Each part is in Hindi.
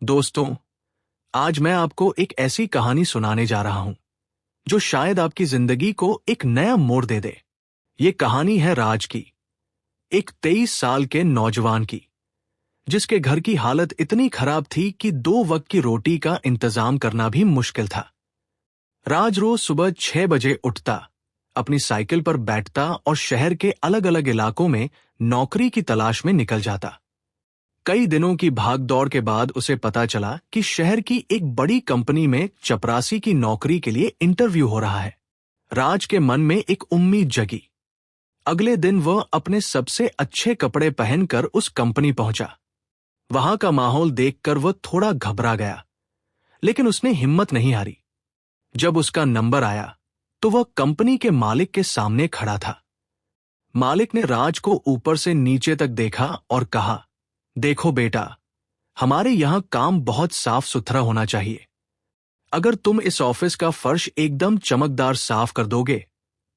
दोस्तों, आज मैं आपको एक ऐसी कहानी सुनाने जा रहा हूं जो शायद आपकी जिंदगी को एक नया मोड़ दे दे। ये कहानी है राज की, एक 23 साल के नौजवान की, जिसके घर की हालत इतनी खराब थी कि 2 वक्त की रोटी का इंतजाम करना भी मुश्किल था। राज रोज सुबह 6 बजे उठता, अपनी साइकिल पर बैठता और शहर के अलग अलग इलाकों में नौकरी की तलाश में निकल जाता। कई दिनों की भागदौड़ के बाद उसे पता चला कि शहर की एक बड़ी कंपनी में चपरासी की नौकरी के लिए इंटरव्यू हो रहा है। राज के मन में एक उम्मीद जगी। अगले दिन वह अपने सबसे अच्छे कपड़े पहनकर उस कंपनी पहुंचा। वहां का माहौल देखकर वह थोड़ा घबरा गया, लेकिन उसने हिम्मत नहीं हारी। जब उसका नंबर आया तो वह कंपनी के मालिक के सामने खड़ा था। मालिक ने राज को ऊपर से नीचे तक देखा और कहा, देखो बेटा, हमारे यहां काम बहुत साफ सुथरा होना चाहिए। अगर तुम इस ऑफिस का फर्श एकदम चमकदार साफ कर दोगे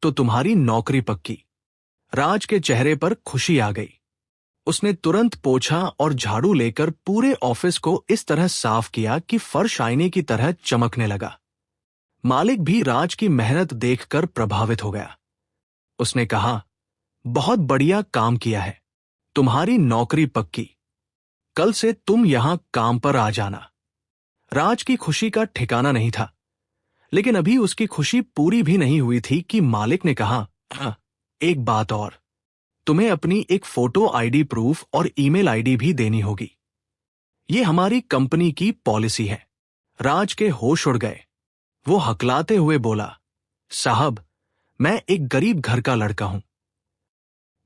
तो तुम्हारी नौकरी पक्की। राज के चेहरे पर खुशी आ गई। उसने तुरंत पोछा और झाड़ू लेकर पूरे ऑफिस को इस तरह साफ किया कि फर्श आईने की तरह चमकने लगा। मालिक भी राज की मेहनत देखकर प्रभावित हो गया। उसने कहा, बहुत बढ़िया काम किया है, तुम्हारी नौकरी पक्की। कल से तुम यहां काम पर आ जाना। राज की खुशी का ठिकाना नहीं था, लेकिन अभी उसकी खुशी पूरी भी नहीं हुई थी कि मालिक ने कहा, हाँ, एक बात और, तुम्हें अपनी एक फोटो आईडी प्रूफ और ईमेल आईडी भी देनी होगी। ये हमारी कंपनी की पॉलिसी है। राज के होश उड़ गए। वो हकलाते हुए बोला, साहब, मैं एक गरीब घर का लड़का हूं।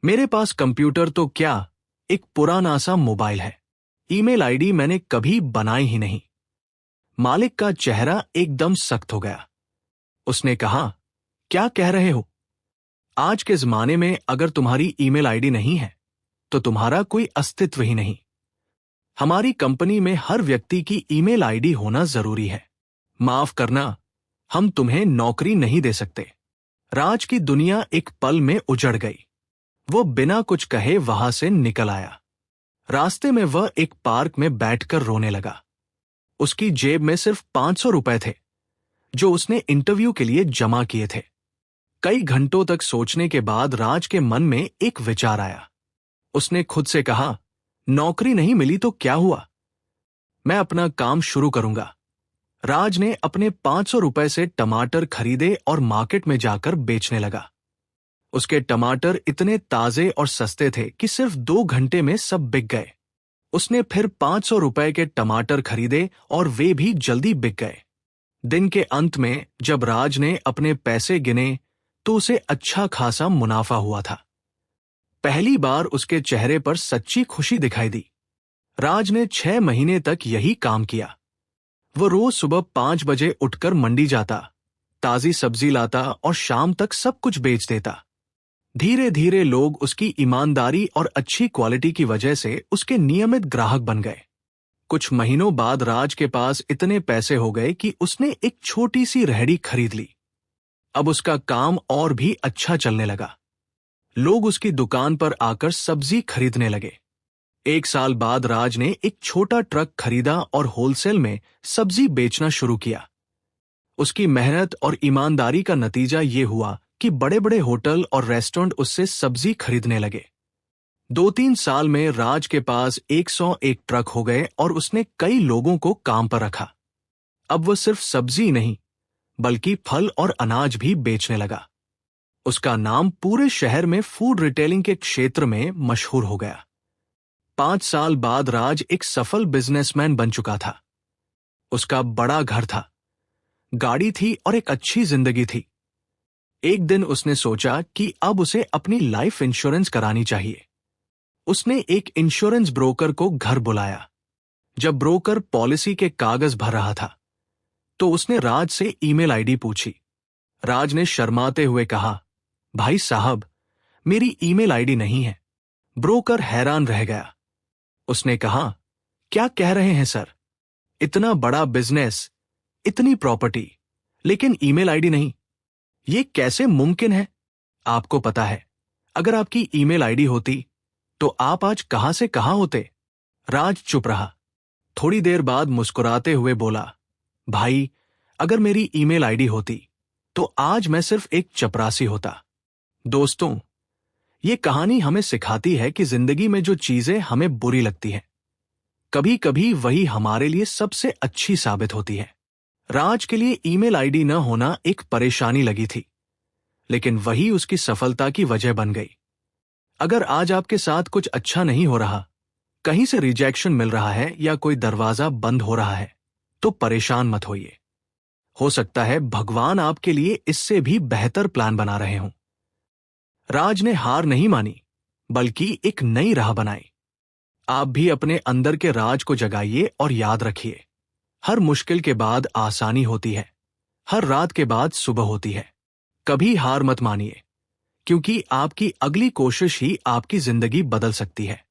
मेरे पास कंप्यूटर तो क्या, एक पुराना सा मोबाइल है। ईमेल आईडी मैंने कभी बनाई ही नहीं। मालिक का चेहरा एकदम सख्त हो गया। उसने कहा, क्या कह रहे हो? आज के जमाने में अगर तुम्हारी ईमेल आईडी नहीं है तो तुम्हारा कोई अस्तित्व ही नहीं। हमारी कंपनी में हर व्यक्ति की ईमेल आईडी होना जरूरी है। माफ करना, हम तुम्हें नौकरी नहीं दे सकते। राज की दुनिया एक पल में उजड़ गई। वो बिना कुछ कहे वहां से निकल आया। रास्ते में वह एक पार्क में बैठकर रोने लगा। उसकी जेब में सिर्फ 500 रुपए थे, जो उसने इंटरव्यू के लिए जमा किए थे। कई घंटों तक सोचने के बाद राज के मन में एक विचार आया। उसने खुद से कहा, नौकरी नहीं मिली तो क्या हुआ, मैं अपना काम शुरू करूंगा। राज ने अपने 500 रुपए से टमाटर खरीदे और मार्केट में जाकर बेचने लगा। उसके टमाटर इतने ताजे और सस्ते थे कि सिर्फ 2 घंटे में सब बिक गए। उसने फिर 500 रुपए के टमाटर खरीदे और वे भी जल्दी बिक गए। दिन के अंत में जब राज ने अपने पैसे गिने तो उसे अच्छा खासा मुनाफा हुआ था। पहली बार उसके चेहरे पर सच्ची खुशी दिखाई दी। राज ने 6 महीने तक यही काम किया। वो रोज सुबह 5 बजे उठकर मंडी जाता, ताजी सब्जी लाता और शाम तक सब कुछ बेच देता। धीरे धीरे लोग उसकी ईमानदारी और अच्छी क्वालिटी की वजह से उसके नियमित ग्राहक बन गए। कुछ महीनों बाद राज के पास इतने पैसे हो गए कि उसने एक छोटी सी रेहड़ी खरीद ली। अब उसका काम और भी अच्छा चलने लगा। लोग उसकी दुकान पर आकर सब्जी खरीदने लगे। 1 साल बाद राज ने एक छोटा ट्रक खरीदा और होलसेल में सब्जी बेचना शुरू किया। उसकी मेहनत और ईमानदारी का नतीजा ये हुआ कि बड़े बड़े होटल और रेस्टोरेंट उससे सब्जी खरीदने लगे। 2-3 साल में राज के पास 101 ट्रक हो गए और उसने कई लोगों को काम पर रखा। अब वह सिर्फ सब्जी नहीं, बल्कि फल और अनाज भी बेचने लगा। उसका नाम पूरे शहर में फूड रिटेलिंग के क्षेत्र में मशहूर हो गया। 5 साल बाद राज एक सफल बिजनेसमैन बन चुका था। उसका बड़ा घर था, गाड़ी थी और एक अच्छी जिंदगी थी। एक दिन उसने सोचा कि अब उसे अपनी लाइफ इंश्योरेंस करानी चाहिए। उसने एक इंश्योरेंस ब्रोकर को घर बुलाया। जब ब्रोकर पॉलिसी के कागज भर रहा था तो उसने राज से ईमेल आईडी पूछी। राज ने शर्माते हुए कहा, भाई साहब, मेरी ईमेल आईडी नहीं है। ब्रोकर हैरान रह गया। उसने कहा, क्या कह रहे हैं सर, इतना बड़ा बिजनेस, इतनी प्रॉपर्टी, लेकिन ईमेल आईडी नहीं, ये कैसे मुमकिन है? आपको पता है, अगर आपकी ईमेल आईडी होती तो आप आज कहां से कहां होते। राज चुप रहा। थोड़ी देर बाद मुस्कुराते हुए बोला, भाई, अगर मेरी ईमेल आईडी होती तो आज मैं सिर्फ एक चपरासी होता। दोस्तों, ये कहानी हमें सिखाती है कि जिंदगी में जो चीजें हमें बुरी लगती हैं, कभी कभी वही हमारे लिए सबसे अच्छी साबित होती है। राज के लिए ईमेल आईडी न होना एक परेशानी लगी थी, लेकिन वही उसकी सफलता की वजह बन गई। अगर आज आपके साथ कुछ अच्छा नहीं हो रहा, कहीं से रिजेक्शन मिल रहा है या कोई दरवाजा बंद हो रहा है, तो परेशान मत होइए। हो सकता है भगवान आपके लिए इससे भी बेहतर प्लान बना रहे हों। राज ने हार नहीं मानी, बल्कि एक नई राह बनाई। आप भी अपने अंदर के राज को जगाइए और याद रखिए, हर मुश्किल के बाद आसानी होती है, हर रात के बाद सुबह होती है। कभी हार मत मानिए, क्योंकि आपकी अगली कोशिश ही आपकी जिंदगी बदल सकती है।